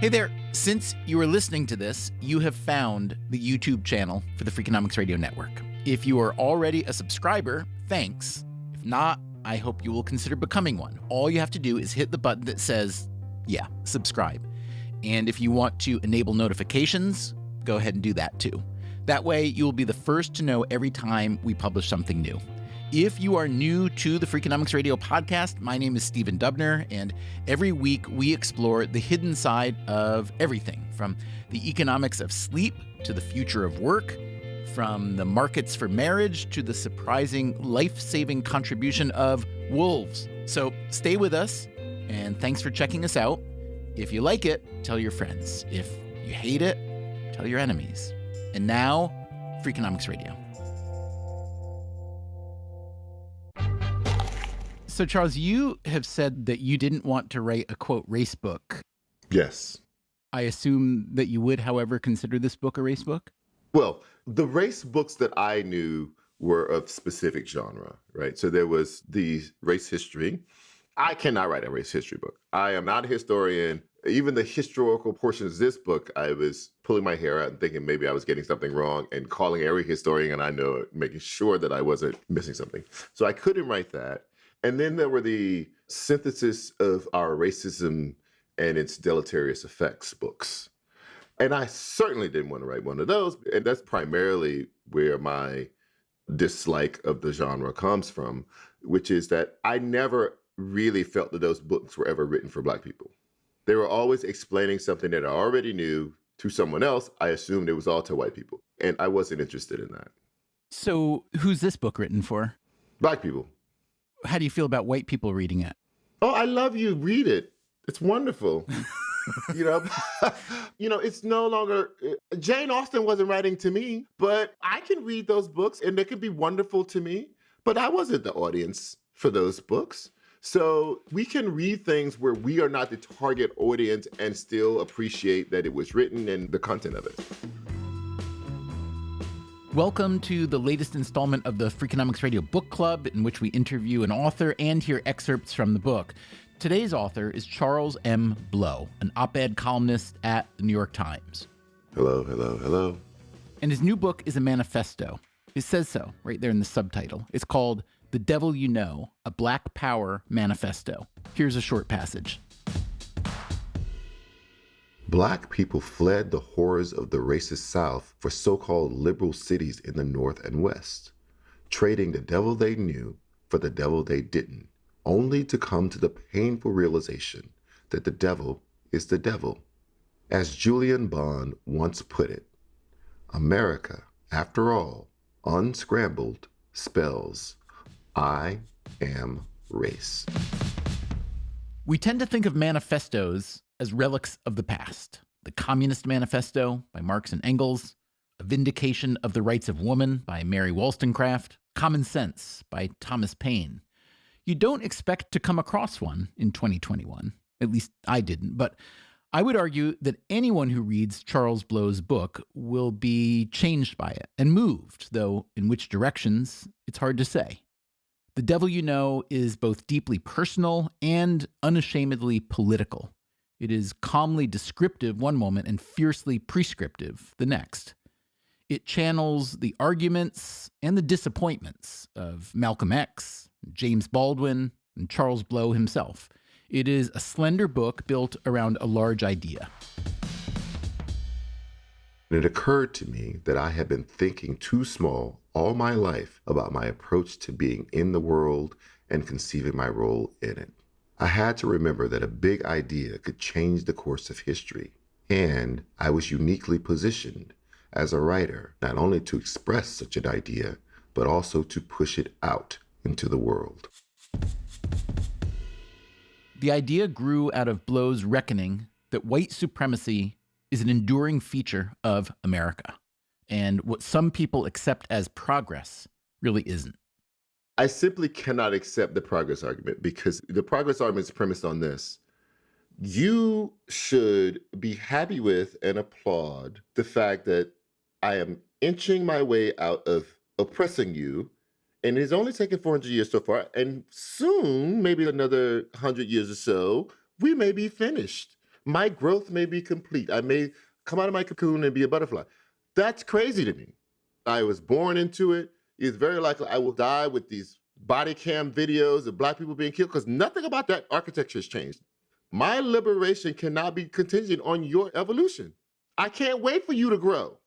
Hey there. Since you are listening to this, you have found the YouTube channel for the Freakonomics Radio Network. If you are already a subscriber, thanks. If not, I hope you will consider becoming one. All you have to do is hit the button that says, subscribe. And if you want to enable notifications, go ahead and do that too. That way, you will be the first to know every time we publish something new. If you are new to the Freakonomics Radio podcast, my name is Stephen Dubner, and every week we explore the hidden side of everything, from the economics of sleep to the future of work, from the markets for marriage to the surprising life-saving contribution of wolves. So stay with us, and thanks for checking us out. If you like it, tell your friends. If you hate it, tell your enemies. And now, Freakonomics Radio. So, Charles, you have said that you didn't want to write a, quote, race book. Yes. I assume that you would, however, consider this book a race book? Well, the race books that I knew were of specific genre, right? So there was the race history. I cannot write a race history book. I am not a historian. Even the historical portions of this book, I was pulling my hair out and thinking maybe I was getting something wrong and calling every historian, and I know it, making sure that I wasn't missing something. So I couldn't write that. And then there were the synthesis of our racism and its deleterious effects books. And I certainly didn't want to write one of those. And that's primarily where my dislike of the genre comes from, which is that I never really felt that those books were ever written for Black people. They were always explaining something that I already knew to someone else. I assumed it was all to white people. And I wasn't interested in that. So who's this book written for? Black people. How do you feel about white people reading it? Oh, I love you. Read it. It's wonderful. It's no longer, Jane Austen wasn't writing to me, but I can read those books and they could be wonderful to me, but I wasn't the audience for those books. So we can read things where we are not the target audience and still appreciate that it was written and the content of it. Welcome to the latest installment of the Freakonomics Radio Book Club, in which we interview an author and hear excerpts from the book. Today's author is Charles M. Blow, an op-ed columnist at the New York Times. Hello, hello, hello. And his new book is a manifesto. It says so right there in the subtitle. It's called The Devil You Know, a Black Power Manifesto. Here's a short passage. Black people fled the horrors of the racist South for so-called liberal cities in the North and West, trading the devil they knew for the devil they didn't, only to come to the painful realization that the devil is the devil. As Julian Bond once put it, America, after all, unscrambled, spells I am race. We tend to think of manifestos as relics of the past. The Communist Manifesto by Marx and Engels, A Vindication of the Rights of Woman by Mary Wollstonecraft, Common Sense by Thomas Paine. You don't expect to come across one in 2021. At least I didn't, but I would argue that anyone who reads Charles Blow's book will be changed by it and moved, though in which directions, it's hard to say. The Devil You Know is both deeply personal and unashamedly political. It is calmly descriptive one moment and fiercely prescriptive the next. It channels the arguments and the disappointments of Malcolm X, James Baldwin, and Charles Blow himself. It is a slender book built around a large idea. And it occurred to me that I had been thinking too small all my life about my approach to being in the world and conceiving my role in it. I had to remember that a big idea could change the course of history, and I was uniquely positioned as a writer, not only to express such an idea, but also to push it out into the world. The idea grew out of Blow's reckoning that white supremacy is an enduring feature of America, and what some people accept as progress really isn't. I simply cannot accept the progress argument because the progress argument is premised on this. You should be happy with and applaud the fact that I am inching my way out of oppressing you, and it's only taken 400 years so far, and soon, maybe another 100 years or so, we may be finished. My growth may be complete. I may come out of my cocoon and be a butterfly. That's crazy to me. I was born into it. It's very likely I will die with these body cam videos of Black people being killed because nothing about that architecture has changed. My liberation cannot be contingent on your evolution. I can't wait for you to grow.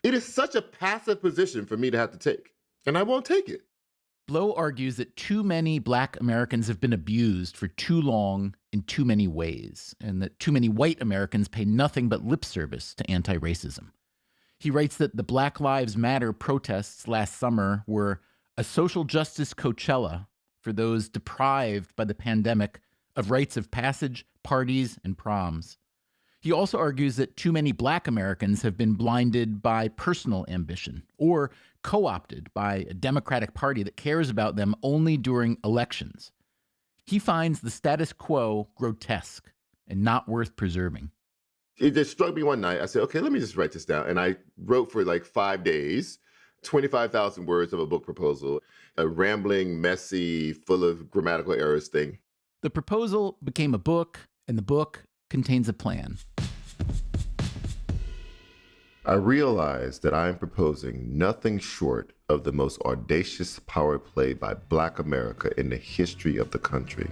It is such a passive position for me to have to take, and I won't take it. Blow argues that too many Black Americans have been abused for too long in too many ways, and that too many white Americans pay nothing but lip service to anti-racism. He writes that the Black Lives Matter protests last summer were a social justice Coachella for those deprived by the pandemic of rites of passage, parties, and proms. He also argues that too many Black Americans have been blinded by personal ambition or co-opted by a Democratic Party that cares about them only during elections. He finds the status quo grotesque and not worth preserving. It just struck me one night. I said, okay, let me just write this down. And I wrote for like 5 days, 25,000 words of a book proposal, a rambling, messy, full of grammatical errors thing. The proposal became a book, and the book contains a plan. I realize that I am proposing nothing short of the most audacious power play by Black America in the history of the country.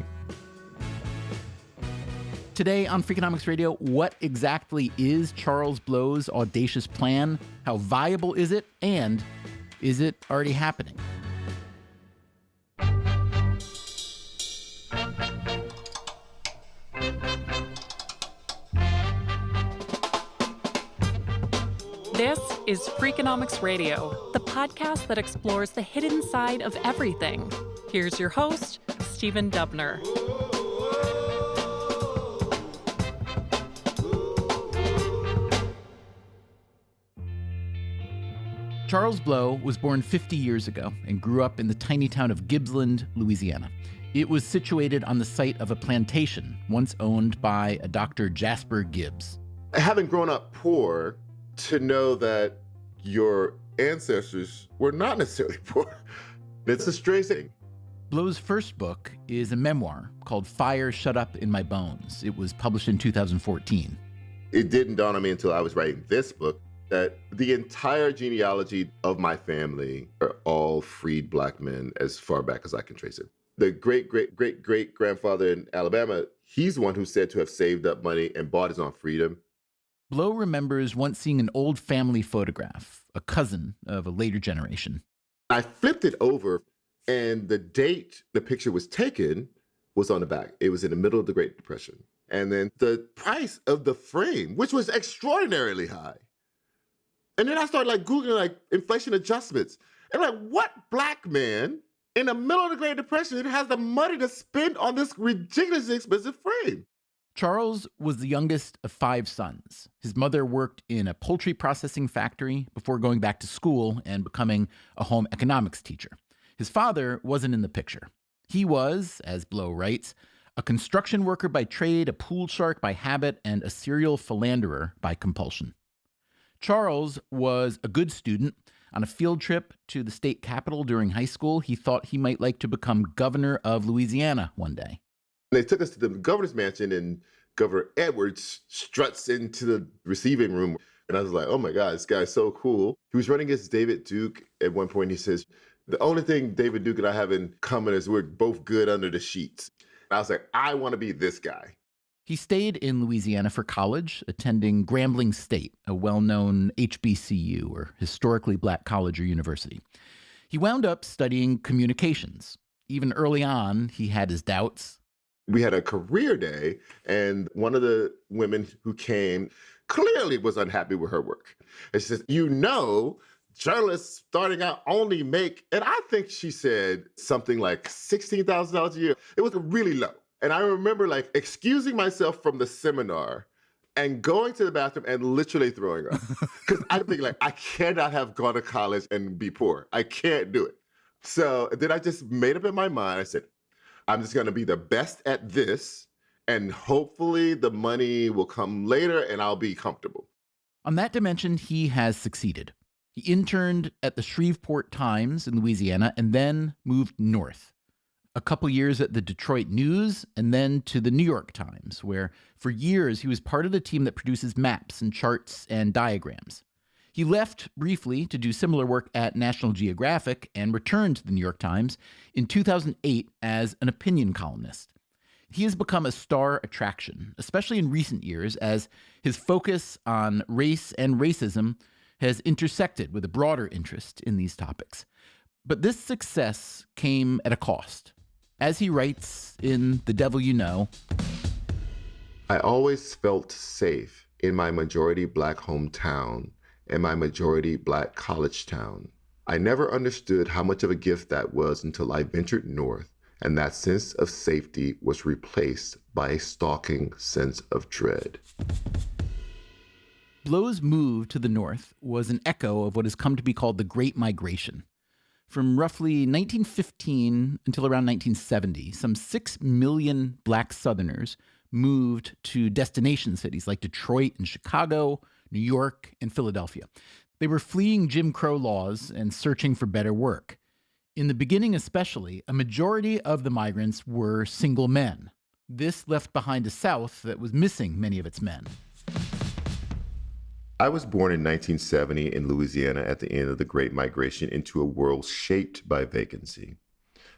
Today on Freakonomics Radio, what exactly is Charles Blow's audacious plan? How viable is it? And is it already happening? This is Freakonomics Radio, the podcast that explores the hidden side of everything. Here's your host, Stephen Dubner. Charles Blow was born 50 years ago and grew up in the tiny town of Gibbsland, Louisiana. It was situated on the site of a plantation once owned by a Dr. Jasper Gibbs. Having grown up poor, to know that your ancestors were not necessarily poor, it's a strange thing. Blow's first book is a memoir called Fire Shut Up in My Bones. It was published in 2014. It didn't dawn on me until I was writing this book that the entire genealogy of my family are all freed Black men as far back as I can trace it. The great-great-great-great-grandfather in Alabama, he's the one who's said to have saved up money and bought his own freedom. Blow remembers once seeing an old family photograph, a cousin of a later generation. I flipped it over, and the date the picture was taken was on the back. It was in the middle of the Great Depression. And then the price of the frame, which was extraordinarily high. And then I started Googling inflation adjustments. And what Black man in the middle of the Great Depression has the money to spend on this ridiculously expensive frame? Charles was the youngest of 5 sons. His mother worked in a poultry processing factory before going back to school and becoming a home economics teacher. His father wasn't in the picture. He was, as Blow writes, a construction worker by trade, a pool shark by habit, and a serial philanderer by compulsion. Charles was a good student. On a field trip to the state capitol during high school, he thought he might like to become governor of Louisiana one day. They took us to the governor's mansion, and Governor Edwards struts into the receiving room. And I was like, oh my God, this guy's so cool. He was running against David Duke. At one point, he says, the only thing David Duke and I have in common is we're both good under the sheets. And I was like, I want to be this guy. He stayed in Louisiana for college, attending Grambling State, a well-known HBCU, or historically Black college or university. He wound up studying communications. Even early on, he had his doubts. We had a career day, and one of the women who came clearly was unhappy with her work. And she says, journalists starting out only make, and I think she said something like $16,000 a year. It was really low. And I remember excusing myself from the seminar and going to the bathroom and literally throwing up. Because I think I cannot have gone to college and be poor. I can't do it. So then I just made up in my mind. I said, I'm just going to be the best at this, and hopefully the money will come later and I'll be comfortable. On that dimension, he has succeeded. He interned at the Shreveport Times in Louisiana and then moved north. a couple years at the Detroit News, and then to the New York Times, where for years he was part of the team that produces maps and charts and diagrams. He left briefly to do similar work at National Geographic and returned to the New York Times in 2008 as an opinion columnist. He has become a star attraction, especially in recent years, as his focus on race and racism has intersected with a broader interest in these topics. But this success came at a cost. As he writes in The Devil You Know, I always felt safe in my majority Black hometown and my majority Black college town. I never understood how much of a gift that was until I ventured north, and that sense of safety was replaced by a stalking sense of dread. Blow's move to the north was an echo of what has come to be called the Great Migration. From roughly 1915 until around 1970, some 6 million Black Southerners moved to destination cities like Detroit and Chicago, New York, and Philadelphia. They were fleeing Jim Crow laws and searching for better work. In the beginning especially, a majority of the migrants were single men. This left behind a South that was missing many of its men. I was born in 1970 in Louisiana at the end of the Great Migration into a world shaped by vacancy.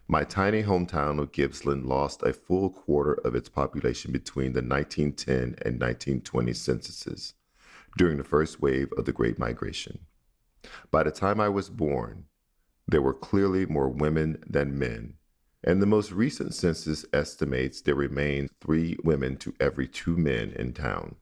My tiny hometown of Gippsland lost a full quarter of its population between the 1910 and 1920 censuses during the first wave of the Great Migration. By the time I was born, there were clearly more women than men, and the most recent census estimates there remained 3 women to every 2 men in town.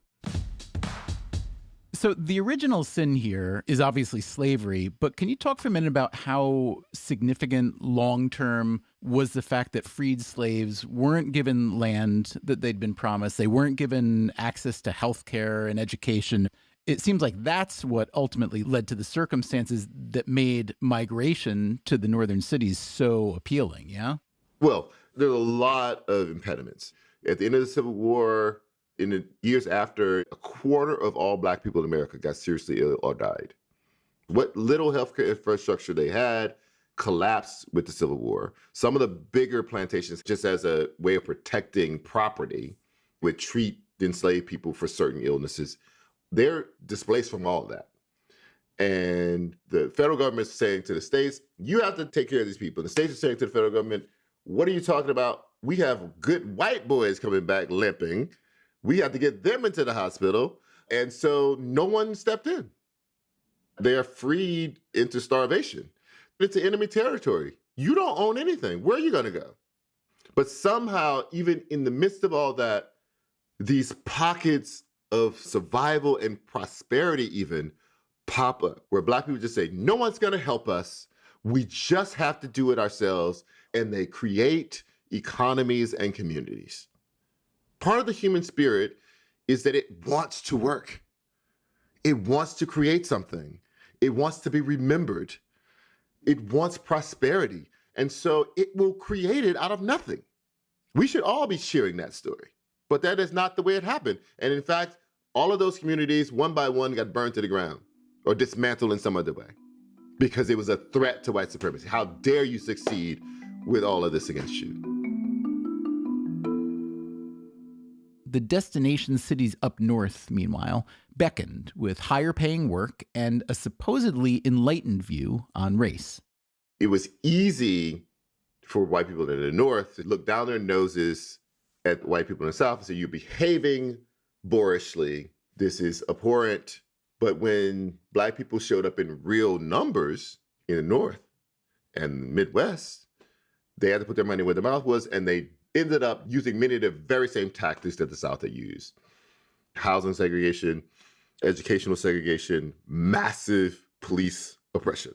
So the original sin here is obviously slavery, but can you talk for a minute about how significant long-term was the fact that freed slaves weren't given land that they'd been promised? They weren't given access to health care and education. It seems like that's what ultimately led to the circumstances that made migration to the northern cities so appealing, yeah? Well, there are a lot of impediments. At the end of the Civil War, in the years after, a quarter of all Black people in America got seriously ill or died. What little healthcare infrastructure they had collapsed with the Civil War. Some of the bigger plantations, just as a way of protecting property, would treat enslaved people for certain illnesses. They're displaced from all of that. And the federal government is saying to the states, you have to take care of these people. And the states are saying to the federal government, what are you talking about? We have good white boys coming back limping. We have to get them into the hospital. And so no one stepped in. They are freed into starvation. It's an enemy territory. You don't own anything. Where are you going to go? But somehow, even in the midst of all that, these pockets of survival and prosperity even pop up, where Black people just say, no one's going to help us. We just have to do it ourselves. And they create economies and communities. Part of the human spirit is that it wants to work. It wants to create something. It wants to be remembered. It wants prosperity. And so it will create it out of nothing. We should all be cheering that story. But that is not the way it happened. And in fact, all of those communities, one by one, got burned to the ground or dismantled in some other way because it was a threat to white supremacy. How dare you succeed with all of this against you? The destination cities up north, meanwhile, beckoned with higher paying work and a supposedly enlightened view on race. It was easy for white people in the north to look down their noses at white people in the south and say, you're behaving boorishly. This is abhorrent. But when Black people showed up in real numbers in the north and the Midwest, they had to put their money where their mouth was, and they ended up using many of the very same tactics that the South had used. Housing segregation, educational segregation, massive police oppression.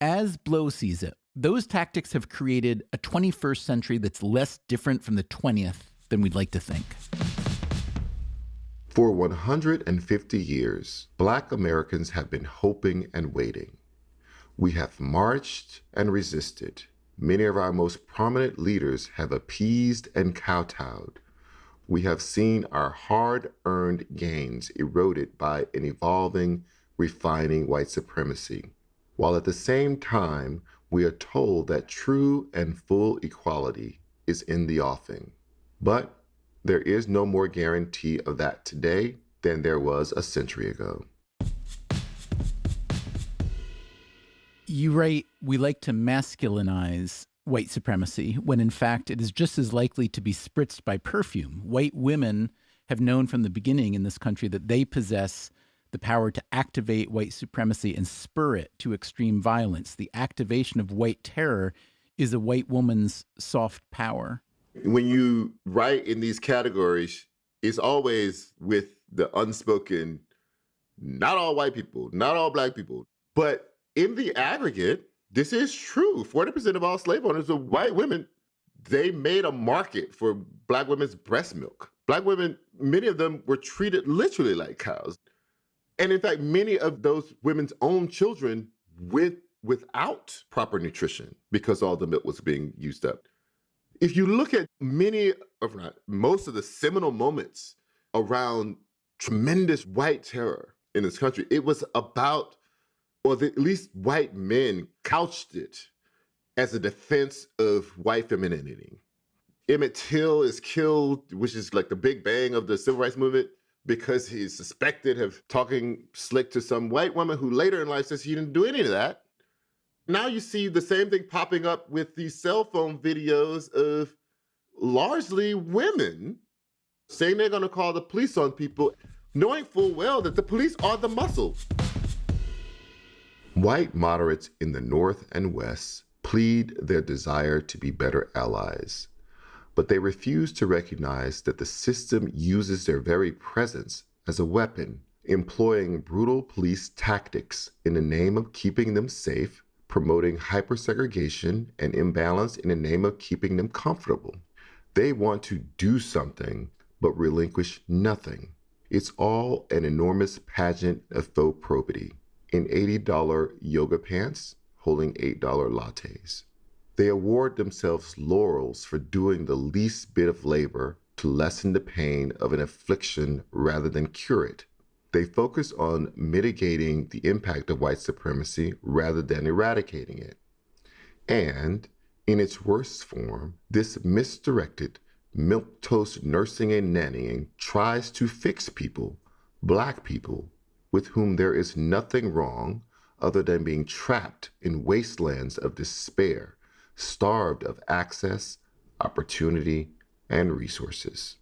As Blow sees it, those tactics have created a 21st century that's less different from the 20th than we'd like to think. For 150 years, Black Americans have been hoping and waiting. We have marched and resisted. Many of our most prominent leaders have appeased and kowtowed. We have seen our hard-earned gains eroded by an evolving, refining white supremacy, while at the same time, we are told that true and full equality is in the offing. But there is no more guarantee of that today than there was a century ago. You write, we like to masculinize white supremacy when in fact it is just as likely to be spritzed by perfume. White women have known from the beginning in this country that they possess the power to activate white supremacy and spur it to extreme violence. The activation of white terror is a white woman's soft power. When you write in these categories, it's always with the unspoken, not all white people, not all Black people. But in the aggregate, this is true. 40% of all slave owners were white women. They made a market for Black women's breast milk. Black women, many of them were treated literally like cows. And in fact, many of those women's own children went without proper nutrition because all the milk was being used up. If you look at most of the seminal moments around tremendous white terror in this country, it was about, or at least white men couched it as a defense of white femininity. Emmett Till is killed, which is like the big bang of the civil rights movement, because he's suspected of talking slick to some white woman who later in life says he didn't do any of that. Now you see the same thing popping up with these cell phone videos of largely women saying they're going to call the police on people, knowing full well that the police are the muscle. White moderates in the North and West plead their desire to be better allies, but they refuse to recognize that the system uses their very presence as a weapon, employing brutal police tactics in the name of keeping them safe, promoting hypersegregation and imbalance in the name of keeping them comfortable. They want to do something, but relinquish nothing. It's all an enormous pageant of faux probity in $80 yoga pants holding $8 lattes. They award themselves laurels for doing the least bit of labor to lessen the pain of an affliction rather than cure it. They focus on mitigating the impact of white supremacy rather than eradicating it. And in its worst form, this misdirected, milquetoast nursing and nannying tries to fix people, Black people, with whom there is nothing wrong other than being trapped in wastelands of despair, starved of access, opportunity, and resources.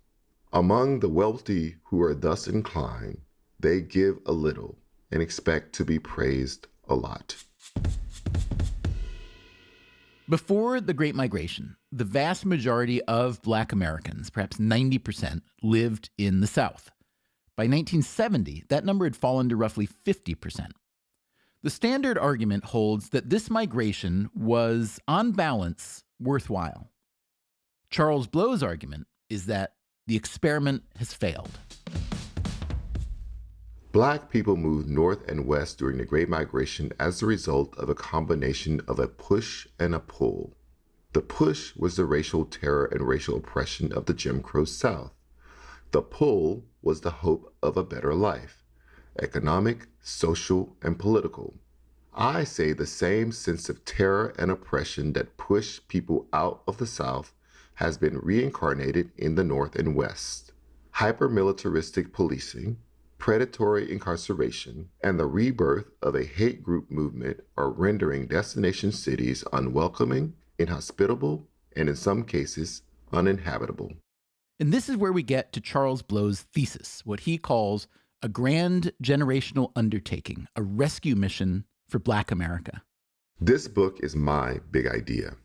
Among the wealthy who are thus inclined, they give a little and expect to be praised a lot. Before the Great Migration, the vast majority of Black Americans, perhaps 90%, lived in the South. By 1970, that number had fallen to roughly 50%. The standard argument holds that this migration was, on balance, worthwhile. Charles Blow's argument is that the experiment has failed. Black people moved north and west during the Great Migration as a result of a combination of a push and a pull. The push was the racial terror and racial oppression of the Jim Crow South. The pull was the hope of a better life, economic, social, and political. I say the same sense of terror and oppression that pushed people out of the South has been reincarnated in the North and West. Hyper-militaristic policing, predatory incarceration, and the rebirth of a hate group movement are rendering destination cities unwelcoming, inhospitable, and in some cases, uninhabitable. And this is where we get to Charles Blow's thesis, what he calls a grand generational undertaking, a rescue mission for Black America. This book is my big idea.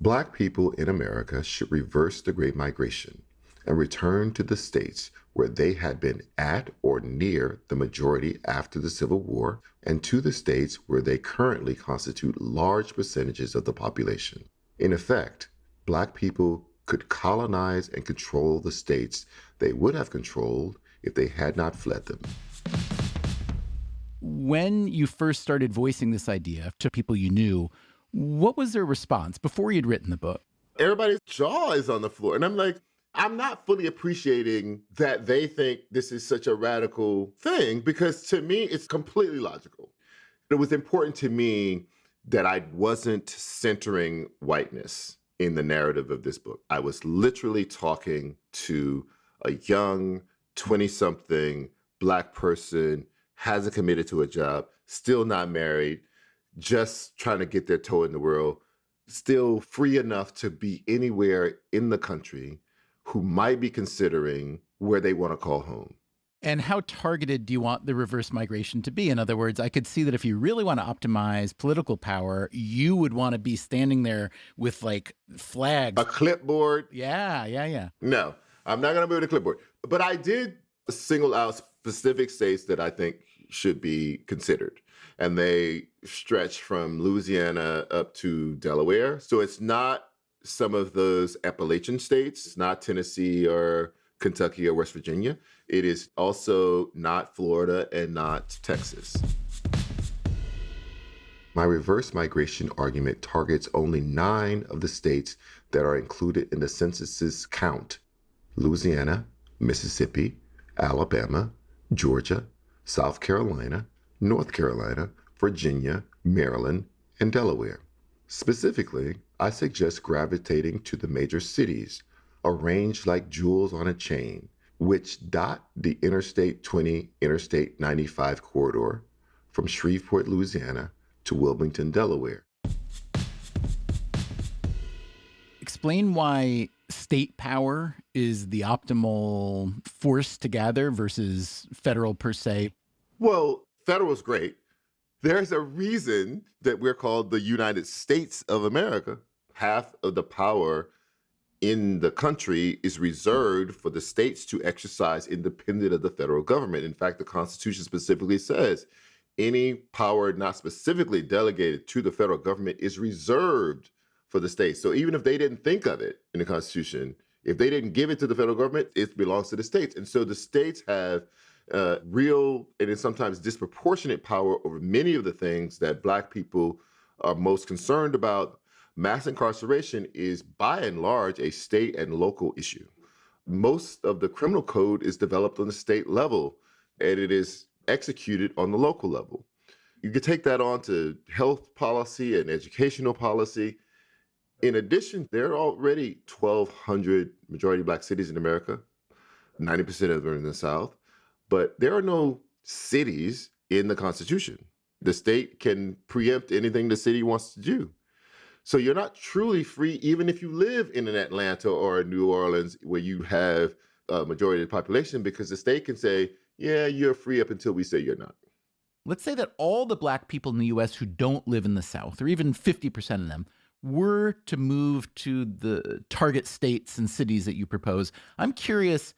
Black people in America should reverse the Great Migration and return to the states where they had been at or near the majority after the Civil War, and to the states where they currently constitute large percentages of the population. In effect, Black people could colonize and control the states they would have controlled if they had not fled them. When you first started voicing this idea to people you knew, what was their response before you'd written the book? Everybody's jaw is on the floor. And I'm like, I'm not fully appreciating that they think this is such a radical thing, because to me, it's completely logical. It was important to me that I wasn't centering whiteness in the narrative of this book. I was literally talking to a young 20-something Black person, hasn't committed to a job, still not married, just trying to get their toe in the world, still free enough to be anywhere in the country, who might be considering where they want to call home. And how targeted do you want the reverse migration to be? In other words, I could see that if you really want to optimize political power, you would want to be standing there with like flags. A clipboard? Yeah. No, I'm not going to be with a clipboard. But I did single out specific states that I think should be considered. And they stretch from Louisiana up to Delaware. So it's not some of those Appalachian states. It's not Tennessee or Kentucky or West Virginia. It is also not Florida and not Texas. My reverse migration argument targets only 9 of the states that are included in the census's count: Louisiana, Mississippi, Alabama, Georgia, South Carolina, North Carolina, Virginia, Maryland, and Delaware. Specifically, I suggest gravitating to the major cities, arranged like jewels on a chain, which dot the Interstate 20, Interstate 95 corridor from Shreveport, Louisiana to Wilmington, Delaware. Explain why state power is the optimal force to gather versus federal per se. Well, federal is great. There's a reason that we're called the United States of America. Half of the power in the country is reserved for the states to exercise independent of the federal government. In fact, the Constitution specifically says any power not specifically delegated to the federal government is reserved for the states. So even if they didn't think of it in the Constitution, if they didn't give it to the federal government, it belongs to the states. And so the states have real and sometimes disproportionate power over many of the things that Black people are most concerned about. Mass incarceration is by and large a state and local issue. Most of the criminal code is developed on the state level, and it is executed on the local level. You could take that on to health policy and educational policy. In addition, there are already 1,200 majority Black cities in America. 90% of them are in the South. But there are no cities in the Constitution. The state can preempt anything the city wants to do. So you're not truly free, even if you live in an Atlanta or a New Orleans where you have a majority of the population, because the state can say, yeah, you're free up until we say you're not. Let's say that all the Black people in the U.S. who don't live in the South, or even 50% of them, were to move to the target states and cities that you propose. I'm curious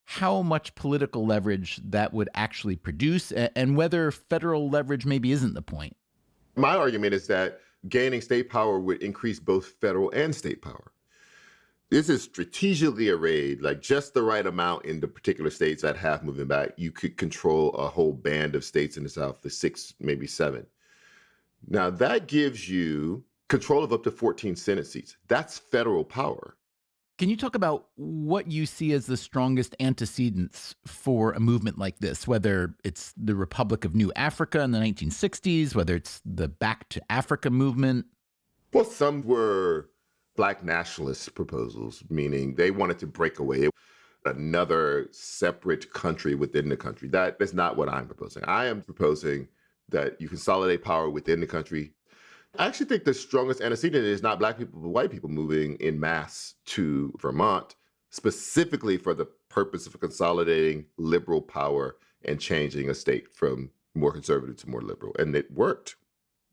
how much political leverage that would actually produce and whether federal leverage maybe isn't the point. My argument is that gaining state power would increase both federal and state power. This is strategically arrayed, like just the right amount in the particular states that have moving back. You could control a whole band of states in the South, the 6, maybe 7. Now that gives you control of up to 14 Senate seats. That's federal power. Can you talk about what you see as the strongest antecedents for a movement like this, whether it's the Republic of New Africa in the 1960s, whether it's the Back to Africa movement? Well, some were Black nationalist proposals, meaning they wanted to break away another separate country within the country. That is not what I'm proposing. I am proposing that you consolidate power within the country. I actually think the strongest antecedent is not Black people, but white people moving en masse to Vermont, specifically for the purpose of consolidating liberal power and changing a state from more conservative to more liberal. And it worked.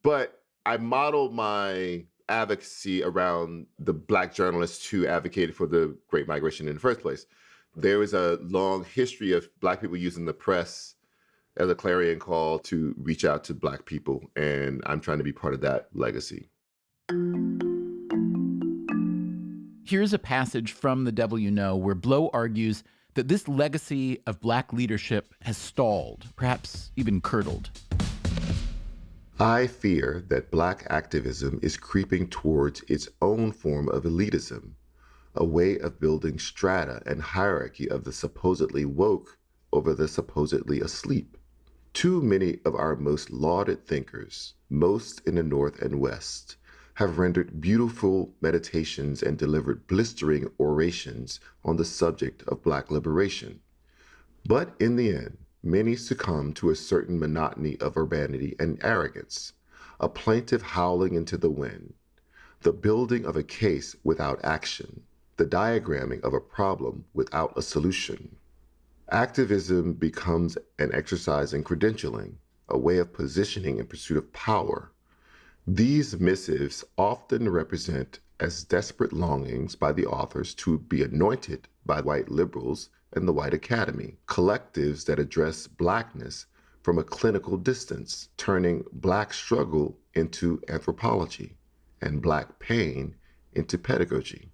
But I modeled my advocacy around the Black journalists who advocated for the Great Migration in the first place. There is a long history of Black people using the press as a clarion call to reach out to Black people, and I'm trying to be part of that legacy. Here's a passage from The Devil You Know where Blow argues that this legacy of Black leadership has stalled, perhaps even curdled. I fear that Black activism is creeping towards its own form of elitism, a way of building strata and hierarchy of the supposedly woke over the supposedly asleep. Too many of our most lauded thinkers, most in the North and West, have rendered beautiful meditations and delivered blistering orations on the subject of Black liberation. But in the end, many succumb to a certain monotony of urbanity and arrogance, a plaintive howling into the wind, the building of a case without action, the diagramming of a problem without a solution. Activism becomes an exercise in credentialing, a way of positioning in pursuit of power. These missives often represent as desperate longings by the authors to be anointed by white liberals and the white academy, collectives that address Blackness from a clinical distance, turning Black struggle into anthropology and Black pain into pedagogy.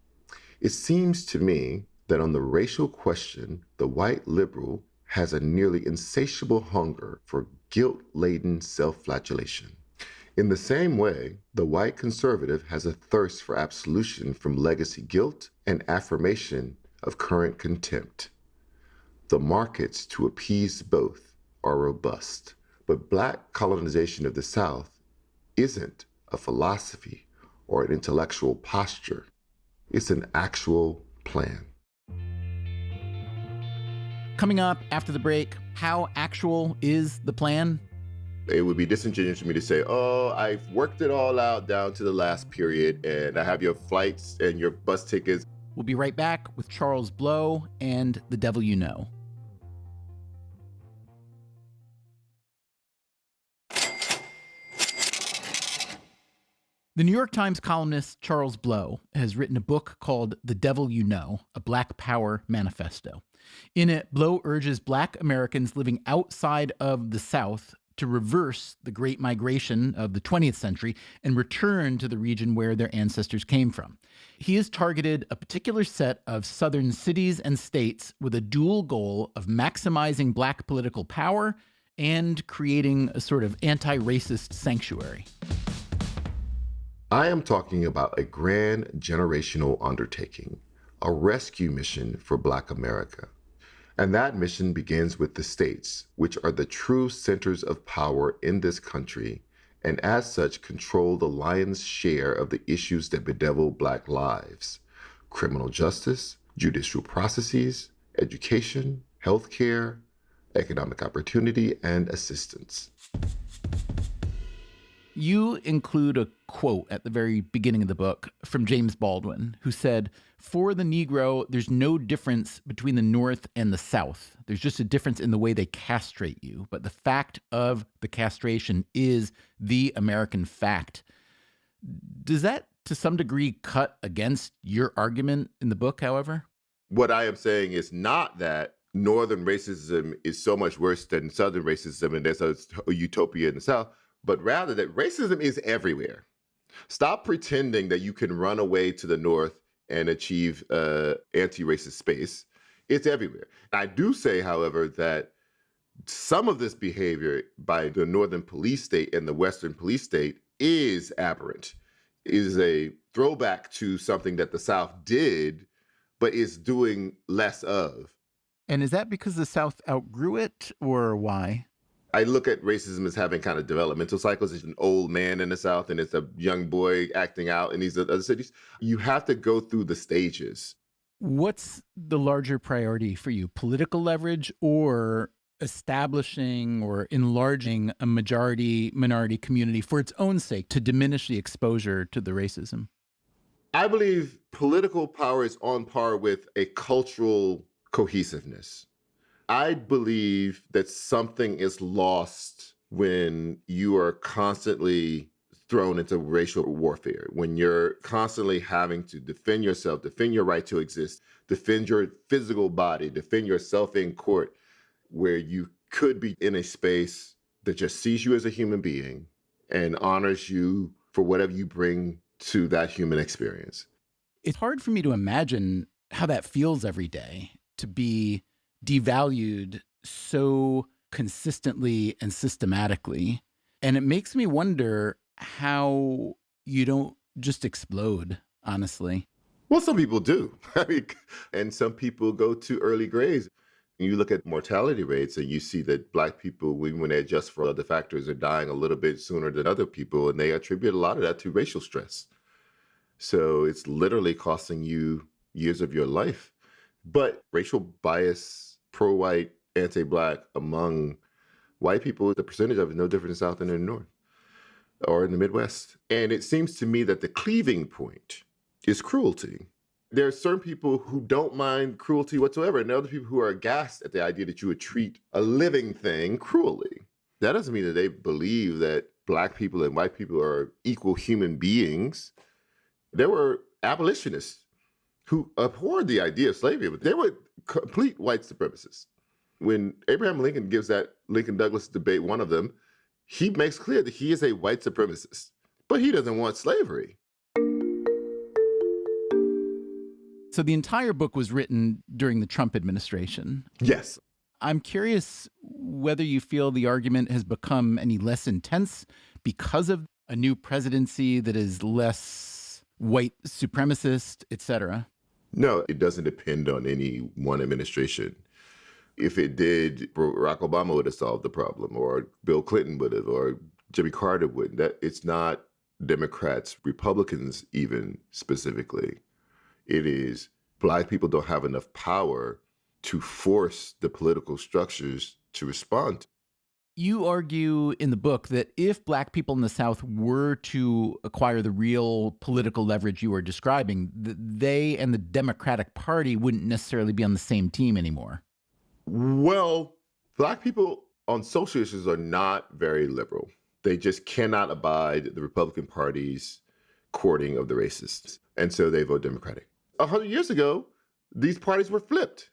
It seems to me that on the racial question, the white liberal has a nearly insatiable hunger for guilt-laden self-flagellation. In the same way, the white conservative has a thirst for absolution from legacy guilt and affirmation of current contempt. The markets to appease both are robust, but Black colonization of the South isn't a philosophy or an intellectual posture. It's an actual plan. Coming up after the break, how actual is the plan? It would be disingenuous for me to say, oh, I've worked it all out down to the last period and I have your flights and your bus tickets. We'll be right back with Charles Blow and The Devil You Know. The New York Times columnist Charles Blow has written a book called The Devil You Know, a Black Power Manifesto. In it, Blow urges Black Americans living outside of the South to reverse the Great Migration of the 20th century and return to the region where their ancestors came from. He has targeted a particular set of Southern cities and states with a dual goal of maximizing Black political power and creating a sort of anti-racist sanctuary. I am talking about a grand generational undertaking, a rescue mission for Black America. And that mission begins with the states, which are the true centers of power in this country, and as such control the lion's share of the issues that bedevil Black lives: criminal justice, judicial processes, education, healthcare, economic opportunity, and assistance. You include a quote at the very beginning of the book from James Baldwin, who said, "For the Negro, there's no difference between the North and the South. There's just a difference in the way they castrate you. But the fact of the castration is the American fact." Does that, to some degree, cut against your argument in the book, however? What I am saying is not that Northern racism is so much worse than Southern racism and there's a utopia in the South, but rather that racism is everywhere. Stop pretending that you can run away to the North and achieve anti-racist space. It's everywhere. I do say, however, that some of this behavior by the Northern police state and the Western police state is aberrant, is a throwback to something that the South did, but is doing less of. And is that because the South outgrew it, or why? I look at racism as having kind of developmental cycles. It's an old man in the South and it's a young boy acting out in these other cities. You have to go through the stages. What's the larger priority for you, political leverage or establishing or enlarging a majority-minority community for its own sake to diminish the exposure to the racism? I believe political power is on par with a cultural cohesiveness. I believe that something is lost when you are constantly thrown into racial warfare, when you're constantly having to defend yourself, defend your right to exist, defend your physical body, defend yourself in court, where you could be in a space that just sees you as a human being and honors you for whatever you bring to that human experience. It's hard for me to imagine how that feels every day, to be devalued so consistently and systematically. And it makes me wonder how you don't just explode, honestly. Well, some people do. And some people go to early graves. You look at mortality rates and you see that Black people, even when they adjust for other factors, are dying a little bit sooner than other people. And they attribute a lot of that to racial stress. So it's literally costing you years of your life. But racial bias, pro-white, anti-Black among white people, the percentage of it is no different in the South than in the North or in the Midwest. And it seems to me that the cleaving point is cruelty. There are certain people who don't mind cruelty whatsoever, and other people who are aghast at the idea that you would treat a living thing cruelly. That doesn't mean that they believe that Black people and white people are equal human beings. There were abolitionists who abhorred the idea of slavery, but they were complete white supremacists. When Abraham Lincoln gives that Lincoln-Douglas debate, one of them, he makes clear that he is a white supremacist, but he doesn't want slavery. So the entire book was written during the Trump administration. Yes. I'm curious whether you feel the argument has become any less intense because of a new presidency that is less white supremacist, et cetera. No, it doesn't depend on any one administration. If it did, Barack Obama would have solved the problem, or Bill Clinton would have, or Jimmy Carter would. That it's not Democrats, Republicans even specifically. It is Black people don't have enough power to force the political structures to respond. You argue in the book that if Black people in the South were to acquire the real political leverage you are describing, they and the Democratic Party wouldn't necessarily be on the same team anymore. Well, Black people on social issues are not very liberal. They just cannot abide the Republican Party's courting of the racists. And so they vote Democratic. 100 years ago, these parties were flipped.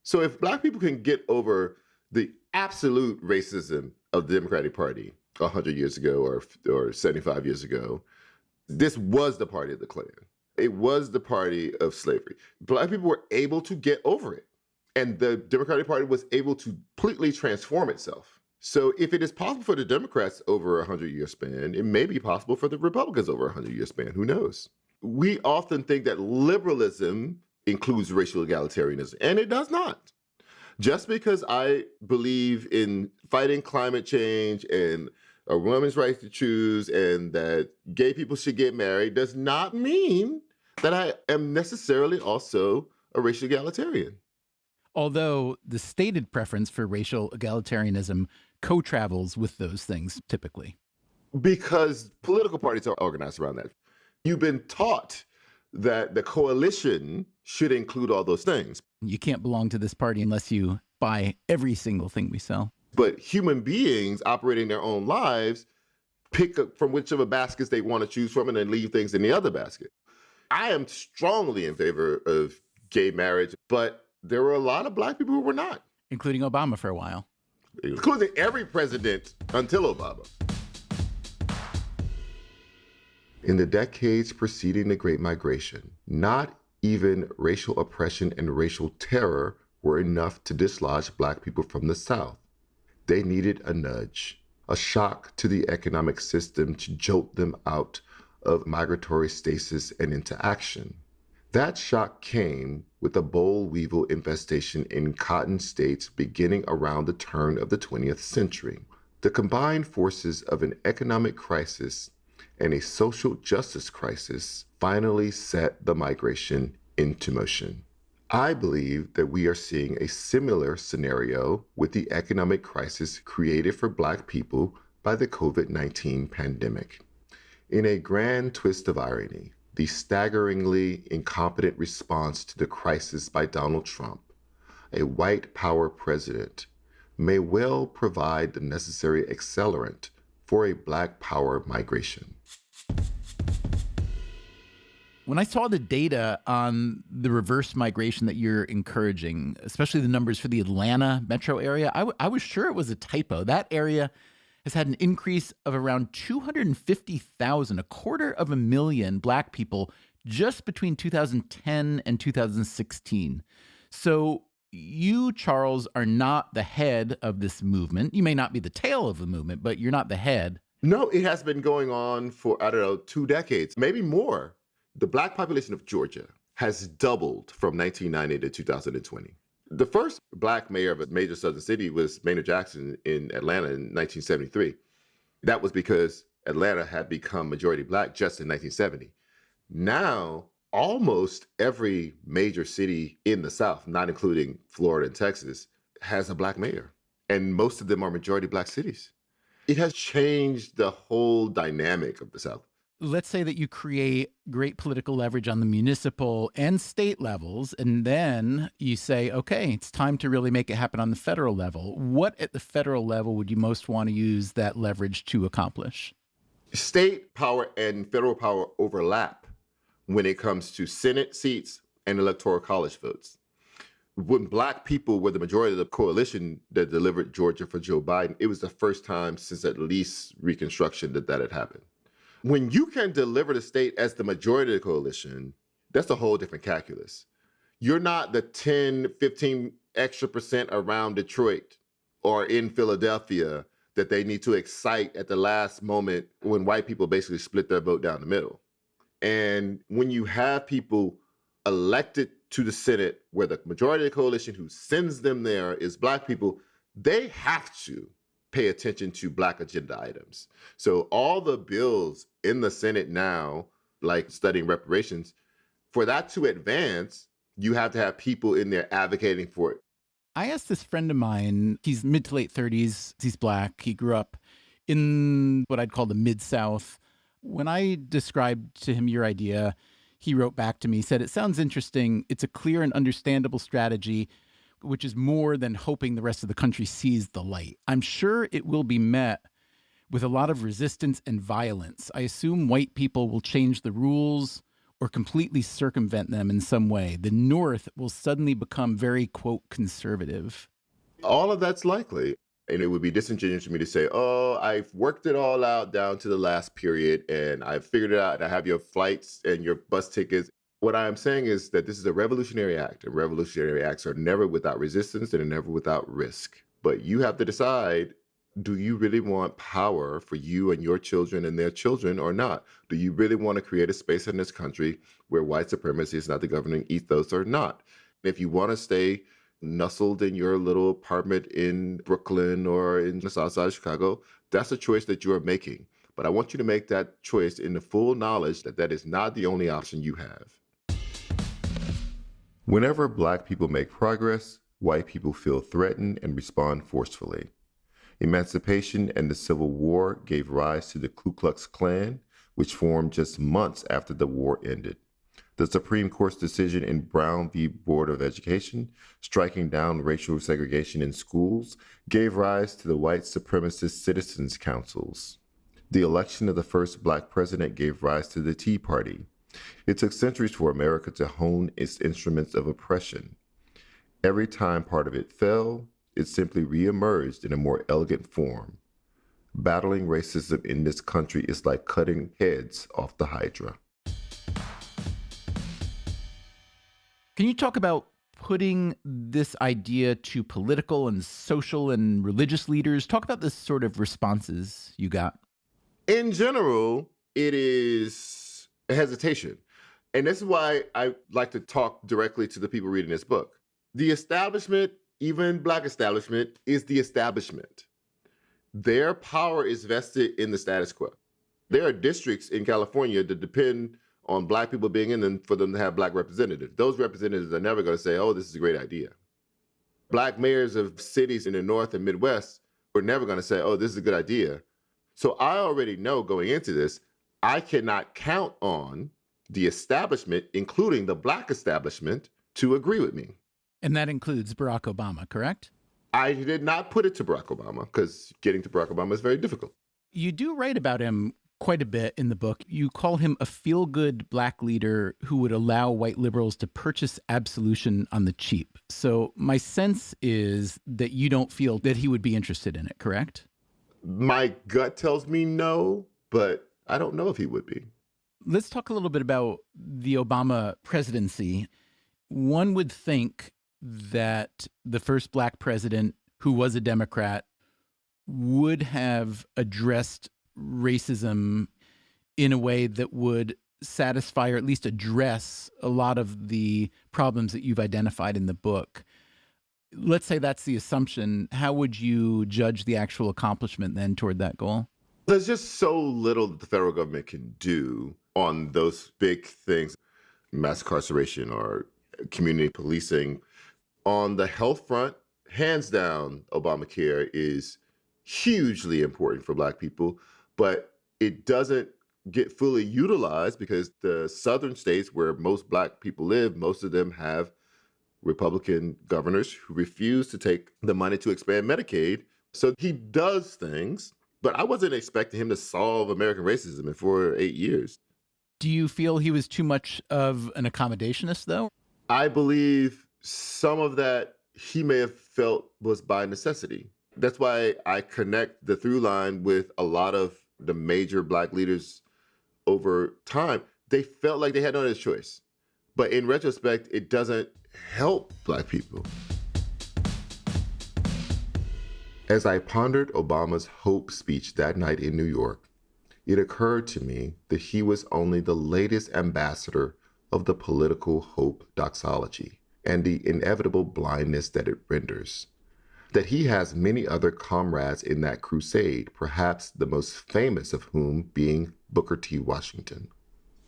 So if Black people can get over the absolute racism of the Democratic Party 100 years ago or 75 years ago, this was the party of the Klan. It was the party of slavery. Black people were able to get over it. And the Democratic Party was able to completely transform itself. So if it is possible for the Democrats over a 100-year span, it may be possible for the Republicans over a 100-year span. Who knows? We often think that liberalism includes racial egalitarianism, and it does not. Just because I believe in fighting climate change and a woman's right to choose and that gay people should get married does not mean that I am necessarily also a racial egalitarian. Although the stated preference for racial egalitarianism co-travels with those things typically. Because political parties are organized around that. You've been taught that the coalition should include all those things. You can't belong to this party unless you buy every single thing we sell. But human beings operating their own lives pick up from whichever baskets they want to choose from and then leave things in the other basket. I am strongly in favor of gay marriage, but there were a lot of Black people who were not. Including Obama for a while. Including every president until Obama. In the decades preceding the Great Migration, not even racial oppression and racial terror were enough to dislodge Black people from the South. They needed a nudge, a shock to the economic system to jolt them out of migratory stasis and into action. That shock came with a boll weevil infestation in cotton states beginning around the turn of the 20th century. The combined forces of an economic crisis and a social justice crisis finally set the migration into motion. I believe that we are seeing a similar scenario with the economic crisis created for Black people by the COVID-19 pandemic. In a grand twist of irony, the staggeringly incompetent response to the crisis by Donald Trump, a white power president, may well provide the necessary accelerant for a Black power migration. When I saw the data on the reverse migration that you're encouraging, especially the numbers for the Atlanta metro area, I was sure it was a typo. That area has had an increase of around 250,000, 250,000 Black people just between 2010 and 2016. So you, Charles, are not the head of this movement. You may not be the tail of the movement, but you're not the head. No, it has been going on for, 2 decades, maybe more. The Black population of Georgia has doubled from 1990 to 2020. The first Black mayor of a major southern city was Maynard Jackson in Atlanta in 1973. That was because Atlanta had become majority Black just in 1970. Now, almost every major city in the South, not including Florida and Texas, has a Black mayor. And most of them are majority Black cities. It has changed the whole dynamic of the South. Let's say that you create great political leverage on the municipal and state levels, and then you say, okay, it's time to really make it happen on the federal level. What at the federal level would you most want to use that leverage to accomplish? State power and federal power overlap when it comes to Senate seats and electoral college votes. When Black people were the majority of the coalition that delivered Georgia for Joe Biden, it was the first time since at least Reconstruction that had happened. When you can deliver the state as the majority of the coalition, that's a whole different calculus. You're not the 10, 15 extra percent around Detroit or in Philadelphia that they need to excite at the last moment when white people basically split their vote down the middle. And when you have people elected to the Senate where the majority of the coalition who sends them there is Black people, they have to pay attention to Black agenda items. So all the bills in the Senate now, like studying reparations, for that to advance, you have to have people in there advocating for it. I asked this friend of mine, he's mid to late 30s, he's Black, he grew up in what I'd call the Mid-South. When I described to him your idea, he wrote back to me, said, it sounds interesting. It's a clear and understandable strategy, which is more than hoping the rest of the country sees the light. I'm sure it will be met with a lot of resistance and violence. I assume white people will change the rules or completely circumvent them in some way. The North will suddenly become very, quote, conservative. All of that's likely. And it would be disingenuous for me to say, oh, I've worked it all out down to the last period and I've figured it out and I have your flights and your bus tickets. What I'm saying is that this is a revolutionary act, and revolutionary acts are never without resistance and are never without risk. But you have to decide, do you really want power for you and your children and their children or not? Do you really want to create a space in this country where white supremacy is not the governing ethos or not? If you want to stay nestled in your little apartment in Brooklyn or in the south side of Chicago, that's a choice that you're making. But I want you to make that choice in the full knowledge that that is not the only option you have. Whenever Black people make progress, white people feel threatened and respond forcefully. Emancipation and the Civil War gave rise to the Ku Klux Klan, which formed just months after the war ended. The Supreme Court's decision in Brown v. Board of Education, striking down racial segregation in schools, gave rise to the white supremacist citizens' councils. The election of the first Black president gave rise to the Tea Party. It took centuries for America to hone its instruments of oppression. Every time part of it fell, it simply reemerged in a more elegant form. Battling racism in this country is like cutting heads off the Hydra. Can you talk about putting this idea to political and social and religious leaders? Talk about the sort of responses you got. In general, it is a hesitation. And this is why I like to talk directly to the people reading this book. The establishment, even Black establishment, is the establishment. Their power is vested in the status quo. There are districts in California that depend on Black people being in them for them to have Black representatives. Those representatives are never going to say, oh, this is a great idea. Black mayors of cities in the North and Midwest are never going to say, oh, this is a good idea. So I already know going into this, I cannot count on the establishment, including the Black establishment, to agree with me. And that includes Barack Obama, correct? I did not put it to Barack Obama because getting to Barack Obama is very difficult. You do write about him quite a bit in the book. You call him a feel-good Black leader who would allow white liberals to purchase absolution on the cheap. So my sense is that you don't feel that he would be interested in it, correct? My gut tells me no, but I don't know if he would be. Let's talk a little bit about the Obama presidency. One would think that the first Black president who was a Democrat would have addressed racism in a way that would satisfy or at least address a lot of the problems that you've identified in the book. Let's say that's the assumption. How would you judge the actual accomplishment then toward that goal? There's just so little that the federal government can do on those big things, mass incarceration or community policing. On the health front, hands down, Obamacare is hugely important for Black people, but it doesn't get fully utilized because the southern states where most Black people live, most of them have Republican governors who refuse to take the money to expand Medicaid. So he does things, but I wasn't expecting him to solve American racism in 4 or 8 years. Do you feel he was too much of an accommodationist, though? I believe some of that he may have felt was by necessity. That's why I connect the through line with a lot of the major Black leaders over time. They felt like they had no other choice. But in retrospect, it doesn't help Black people. As I pondered Obama's hope speech that night in New York, it occurred to me that he was only the latest ambassador of the political hope doxology and the inevitable blindness that it renders. That he has many other comrades in that crusade, perhaps the most famous of whom being Booker T. Washington.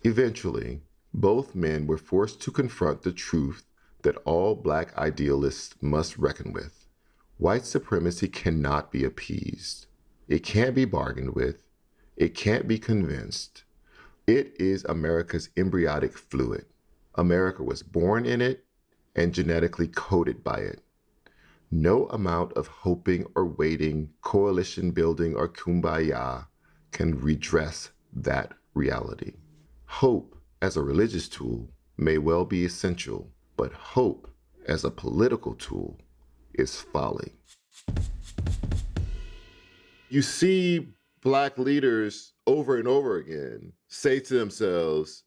Eventually, both men were forced to confront the truth that all Black idealists must reckon with. White supremacy cannot be appeased. It can't be bargained with. It can't be convinced. It is America's embryonic fluid. America was born in it and genetically coded by it. No amount of hoping or waiting, coalition building, or kumbaya can redress that reality. Hope as a religious tool may well be essential, but hope as a political tool is folly. You see Black leaders over and over again say to themselves,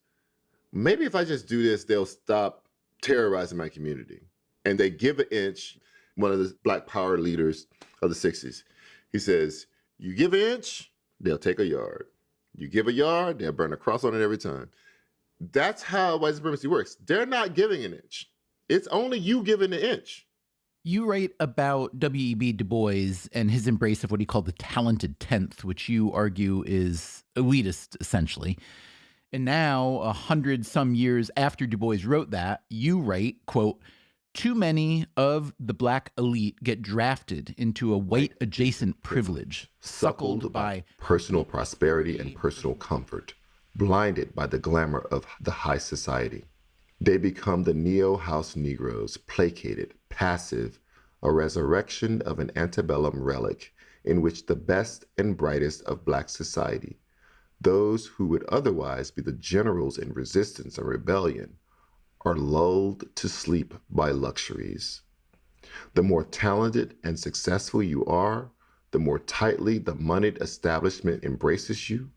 maybe if I just do this, they'll stop terrorizing my community. And they give an inch. One of the Black Power leaders of the 60s, he says, you give an inch, they'll take a yard. You give a yard, they'll burn a cross on it every time. That's how white supremacy works. They're not giving an inch. It's only you giving an inch. You write about W.E.B. Du Bois and his embrace of what he called the talented 10th, which you argue is elitist, essentially. And now, 100 some years after Du Bois wrote that, you write, quote, too many of the Black elite get drafted into a white adjacent privilege, suckled by personal prosperity and personal comfort, blinded by the glamour of the high society. They become the neo-house Negroes, placated, passive, a resurrection of an antebellum relic in which the best and brightest of Black society, those who would otherwise be the generals in resistance and rebellion, are lulled to sleep by luxuries. The more talented and successful you are, the more tightly the moneyed establishment embraces you,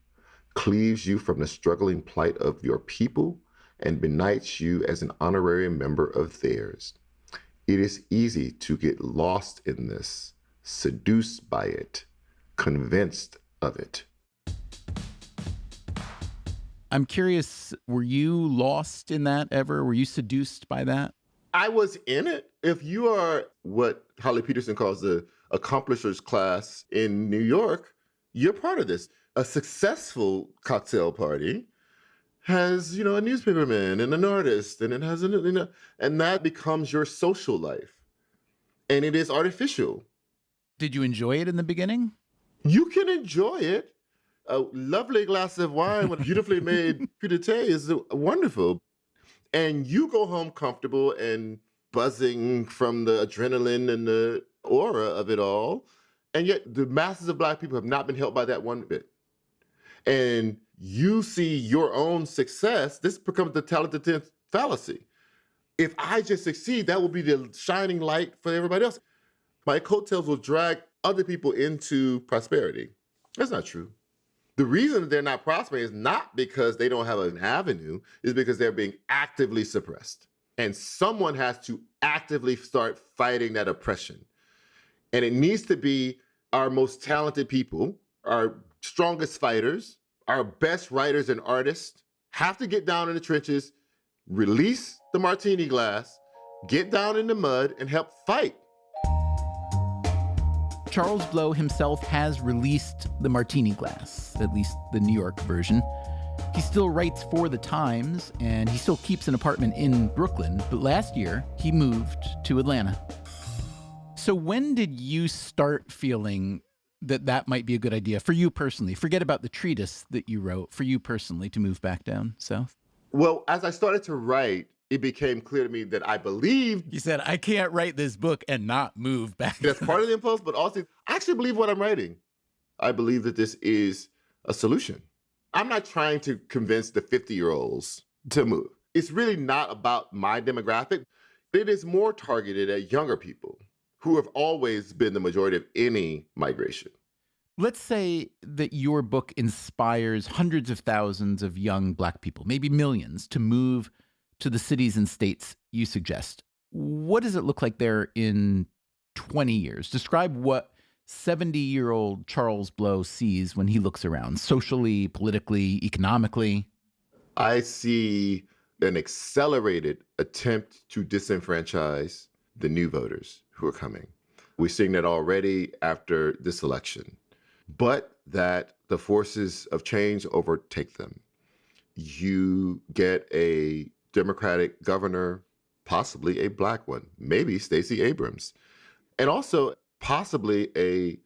cleaves you from the struggling plight of your people, and benights you as an honorary member of theirs. It is easy to get lost in this, seduced by it, convinced of it. I'm curious, were you lost in that ever? Were you seduced by that? I was in it. If you are what Holly Peterson calls the accomplishers class in New York, you're part of this. A successful cocktail party has, a newspaperman and an artist, and it has, and that becomes your social life. And it is artificial. Did you enjoy it in the beginning? You can enjoy it. A lovely glass of wine with beautifully made crudité is wonderful. And you go home comfortable and buzzing from the adrenaline and the aura of it all. And yet the masses of Black people have not been helped by that one bit. And you see your own success, this becomes the talented 10th fallacy. If I just succeed, that will be the shining light for everybody else. My coattails will drag other people into prosperity. That's not true. The reason that they're not prospering is not because they don't have an avenue, is because they're being actively suppressed. And someone has to actively start fighting that oppression. And it needs to be our most talented people, our strongest fighters, our best writers and artists have to get down in the trenches, release the martini glass, get down in the mud and help fight. Charles Blow himself has released the Martini Glass, at least the New York version. He still writes for The Times, and he still keeps an apartment in Brooklyn, but last year he moved to Atlanta. So when did you start feeling that that might be a good idea for you personally? Forget about the treatise that you wrote, for you personally to move back down south. Well, as I started to write, it became clear to me that I believed. You said, I can't write this book and not move back. That's part of the impulse, but also I actually believe what I'm writing. I believe that this is a solution. I'm not trying to convince the 50-year-olds to move. It's really not about my demographic. It is more targeted at younger people who have always been the majority of any migration. Let's say that your book inspires hundreds of thousands of young Black people, maybe millions, to move to the cities and states you suggest. What does it look like there in 20 years? Describe what 70-year-old Charles Blow sees when he looks around, socially, politically, economically. I see an accelerated attempt to disenfranchise the new voters who are coming. We're seeing that already after this election, but that the forces of change overtake them. You get a Democratic governor, possibly a Black one, maybe Stacey Abrams, and also possibly a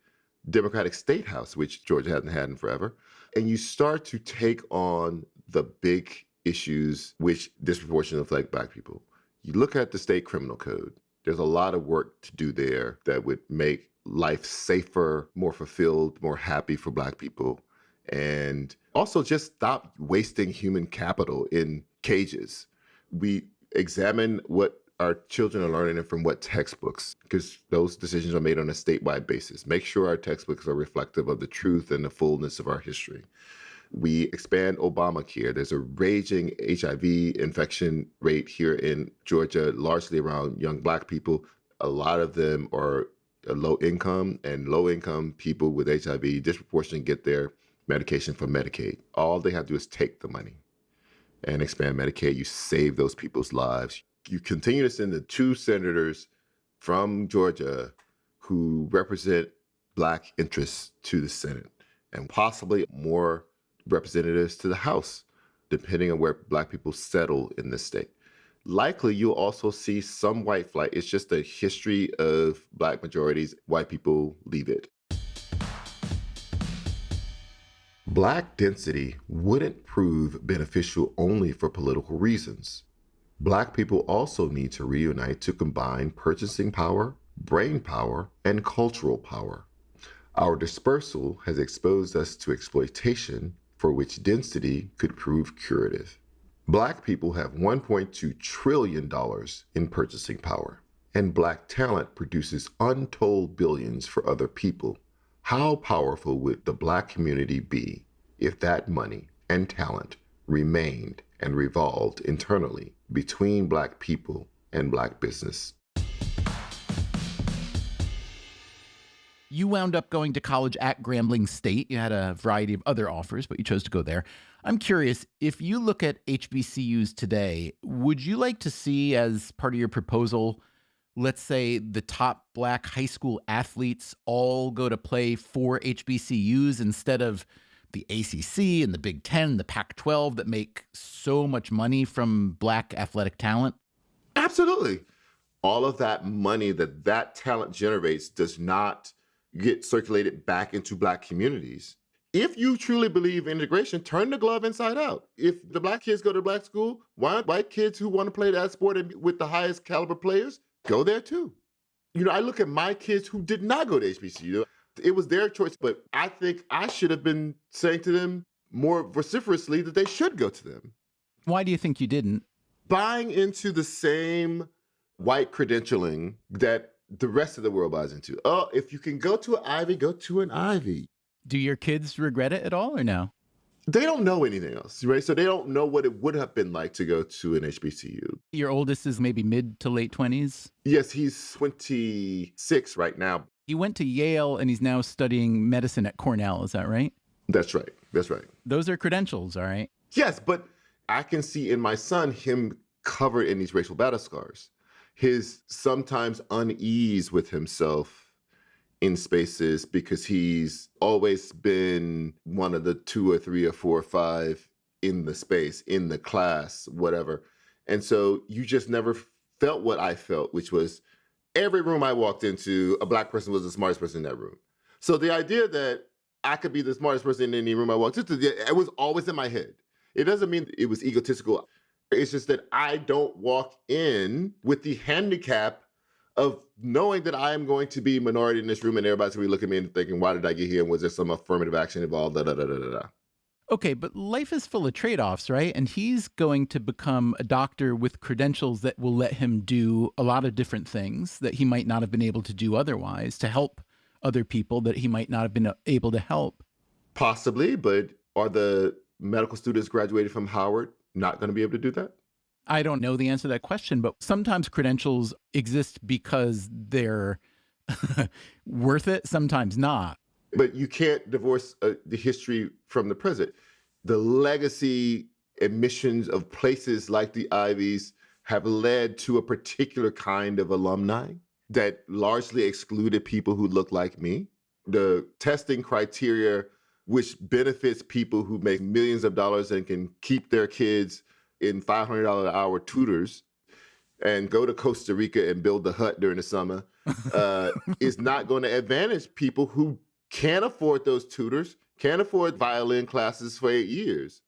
Democratic state house, which Georgia hasn't had in forever. And you start to take on the big issues which disproportionately affect Black people. You look at the state criminal code. There's a lot of work to do there that would make life safer, more fulfilled, more happy for Black people. And also just stop wasting human capital in cages. We examine what our children are learning and from what textbooks, because those decisions are made on a statewide basis. Make sure our textbooks are reflective of the truth and the fullness of our history. We expand Obamacare. There's a raging HIV infection rate here in Georgia, largely around young Black people. A lot of them are low income, and low income people with HIV disproportionately get their medication from Medicaid. All they have to do is take the money and expand Medicaid. You save those people's lives. You continue to send the 2 senators from Georgia who represent Black interests to the Senate, and possibly more representatives to the House, depending on where Black people settle in this state. Likely, you'll also see some white flight. It's just a history of Black majorities. White people leave it. Black density wouldn't prove beneficial only for political reasons. Black people also need to reunite to combine purchasing power, brain power, and cultural power. Our dispersal has exposed us to exploitation for which density could prove curative. Black people have $1.2 trillion in purchasing power, and Black talent produces untold billions for other people. How powerful would the Black community be if that money and talent remained and revolved internally between Black people and Black business? You wound up going to college at Grambling State. You had a variety of other offers, but you chose to go there. I'm curious, if you look at HBCUs today, would you like to see, as part of your proposal, let's say the top Black high school athletes all go to play for HBCUs instead of the ACC and the Big Ten, the Pac-12 that make so much money from Black athletic talent? Absolutely. All of that money that talent generates does not get circulated back into Black communities. If you truly believe in integration, turn the glove inside out. If the Black kids go to Black school, why aren't white kids who want to play that sport and with the highest caliber players go there too? I look at my kids who did not go to HBCU. It was their choice, but I think I should have been saying to them more vociferously that they should go to them. Why do you think you didn't? Buying into the same white credentialing that the rest of the world buys into. Oh, if you can go to an Ivy, go to an Ivy. Do your kids regret it at all or no? They don't know anything else, right? So they don't know what it would have been like to go to an HBCU. Your oldest is maybe mid to late 20s? Yes, he's 26 right now. He went to Yale and he's now studying medicine at Cornell. Is that right? That's right. That's right. Those are credentials, all right? Yes, but I can see in my son him covered in these racial battle scars. His sometimes unease with himself in spaces because he's always been one of the 2 or 3 or 4 or 5 in the space, in the class, whatever. And so you just never felt what I felt, which was every room I walked into, a Black person was the smartest person in that room. So the idea that I could be the smartest person in any room I walked into, it was always in my head. It doesn't mean it was egotistical. It's just that I don't walk in with the handicap of knowing that I am going to be minority in this room and everybody's going to be looking at me and thinking, why did I get here? And was there some affirmative action involved? Da, da, da, da, da. Okay, but life is full of trade-offs, right? And he's going to become a doctor with credentials that will let him do a lot of different things that he might not have been able to do otherwise to help other people that he might not have been able to help. Possibly, but are the medical students graduated from Howard not going to be able to do that? I don't know the answer to that question, but sometimes credentials exist because they're worth it, sometimes not. But you can't divorce the history from the present. The legacy admissions of places like the Ivies have led to a particular kind of alumni that largely excluded people who look like me. The testing criteria, which benefits people who make millions of dollars and can keep their kids in $500 an hour tutors and go to Costa Rica and build the hut during the summer, is not going to advantage people who can't afford those tutors, can't afford violin classes for 8 years.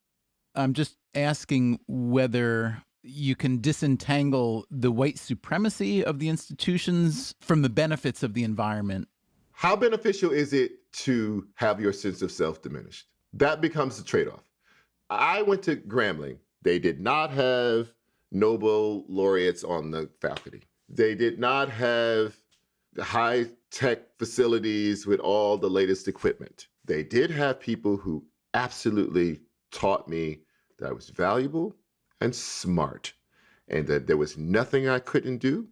I'm just asking whether you can disentangle the white supremacy of the institutions from the benefits of the environment. How beneficial is it to have your sense of self diminished? That becomes the trade-off. I went to Grambling. They did not have Nobel laureates on the faculty. They did not have the high-tech facilities with all the latest equipment. They did have people who absolutely taught me that I was valuable and smart and that there was nothing I couldn't do.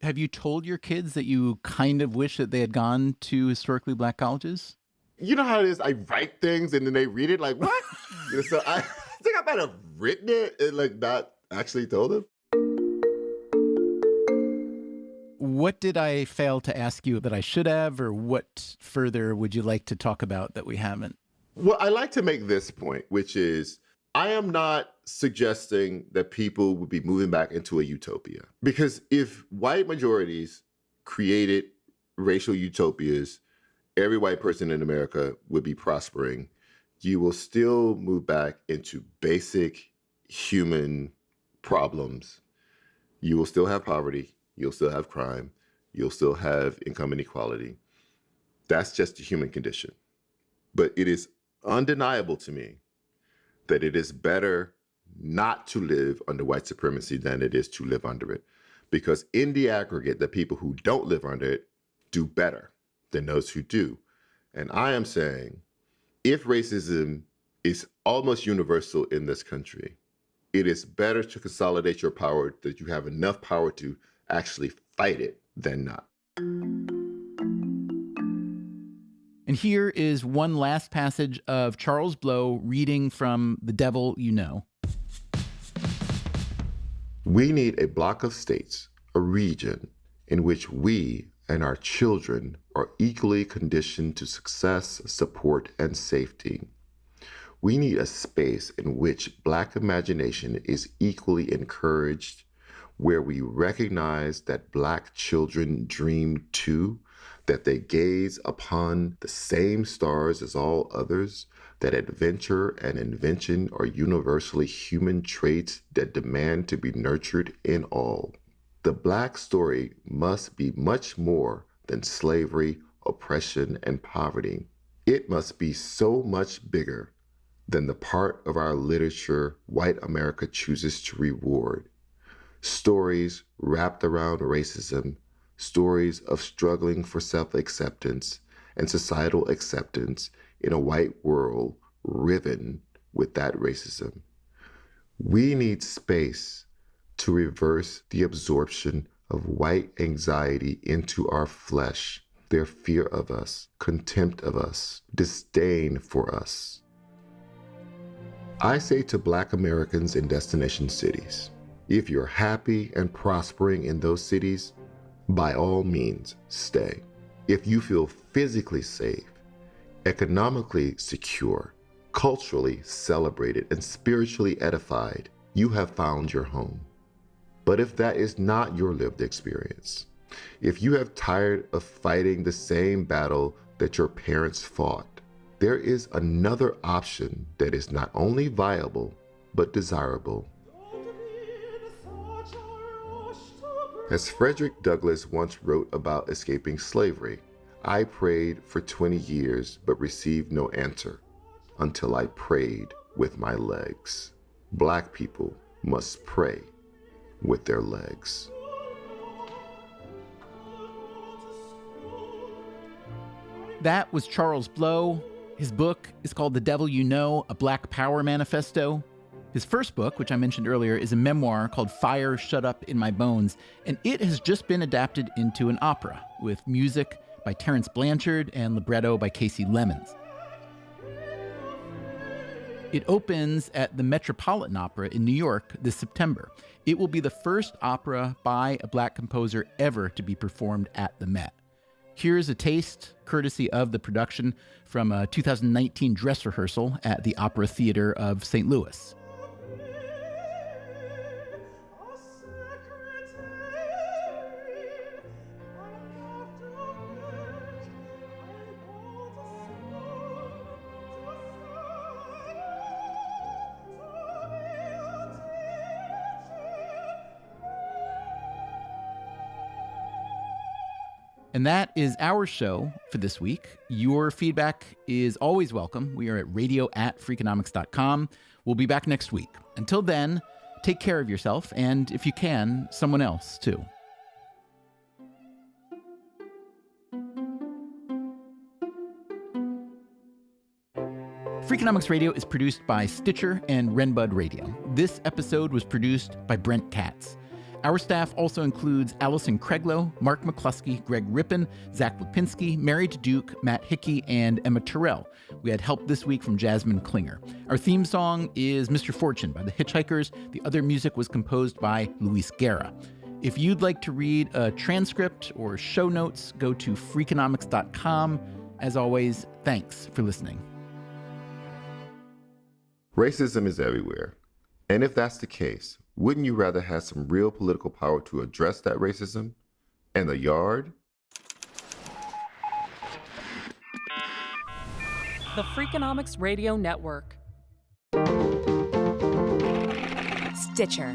Have you told your kids that you kind of wish that they had gone to historically Black colleges? You know how it is? I write things and then they read it like, what? So I think I might have written it and like not actually told them. What did I fail to ask you that I should have, or what further would you like to talk about that we haven't? Well, I like to make this point, which is I am not suggesting that people would be moving back into a utopia. Because if white majorities created racial utopias, every white person in America would be prospering. You will still move back into basic human problems. You will still have poverty. You'll still have crime. You'll still have income inequality. That's just the human condition. But it is undeniable to me that it is better not to live under white supremacy than it is to live under it. Because in the aggregate, the people who don't live under it do better than those who do. And I am saying, if racism is almost universal in this country, it is better to consolidate your power, that you have enough power to actually fight it than not. And here is one last passage of Charles Blow reading from The Devil You Know. We need a block of states, a region in which we and our children are equally conditioned to success, support, and safety. We need a space in which Black imagination is equally encouraged, where we recognize that Black children dream too, that they gaze upon the same stars as all others, that adventure and invention are universally human traits that demand to be nurtured in all. The Black story must be much more than slavery, oppression, and poverty. It must be so much bigger than the part of our literature white America chooses to reward. Stories wrapped around racism, stories of struggling for self-acceptance and societal acceptance in a white world riven with that racism. We need space to reverse the absorption of white anxiety into our flesh, their fear of us, contempt of us, disdain for us. I say to Black Americans in destination cities, if you're happy and prospering in those cities, by all means, stay. If you feel physically safe, economically secure, culturally celebrated, and spiritually edified, you have found your home. But if that is not your lived experience, if you have tired of fighting the same battle that your parents fought, there is another option that is not only viable, but desirable. As Frederick Douglass once wrote about escaping slavery, I prayed for 20 years but received no answer until I prayed with my legs. Black people must pray with their legs. That was Charles Blow. His book is called The Devil You Know, A Black Power Manifesto. His first book, which I mentioned earlier, is a memoir called Fire Shut Up in My Bones, and it has just been adapted into an opera with music by Terence Blanchard and libretto by Casey Lemons. It opens at the Metropolitan Opera in New York this September. It will be the first opera by a Black composer ever to be performed at the Met. Here's a taste, courtesy of the production, from a 2019 dress rehearsal at the Opera Theater of St. Louis. And that is our show for this week. Your feedback is always welcome. We are at radio@freakonomics.com. We'll be back next week. Until then, take care of yourself, and if you can, someone else too. Freakonomics Radio is produced by Stitcher and Renbud Radio. This episode was produced by Brent Katz. Our staff also includes Allison Craiglow, Mark McCluskey, Greg Rippin, Zach Lipinski, Mary Duke, Matt Hickey, and Emma Terrell. We had help this week from Jasmine Klinger. Our theme song is Mr. Fortune by the Hitchhikers. The other music was composed by Luis Guerra. If you'd like to read a transcript or show notes, go to freakonomics.com. As always, thanks for listening. Racism is everywhere. And if that's the case, wouldn't you rather have some real political power to address that racism? And the yard? The Freakonomics Radio Network. Stitcher.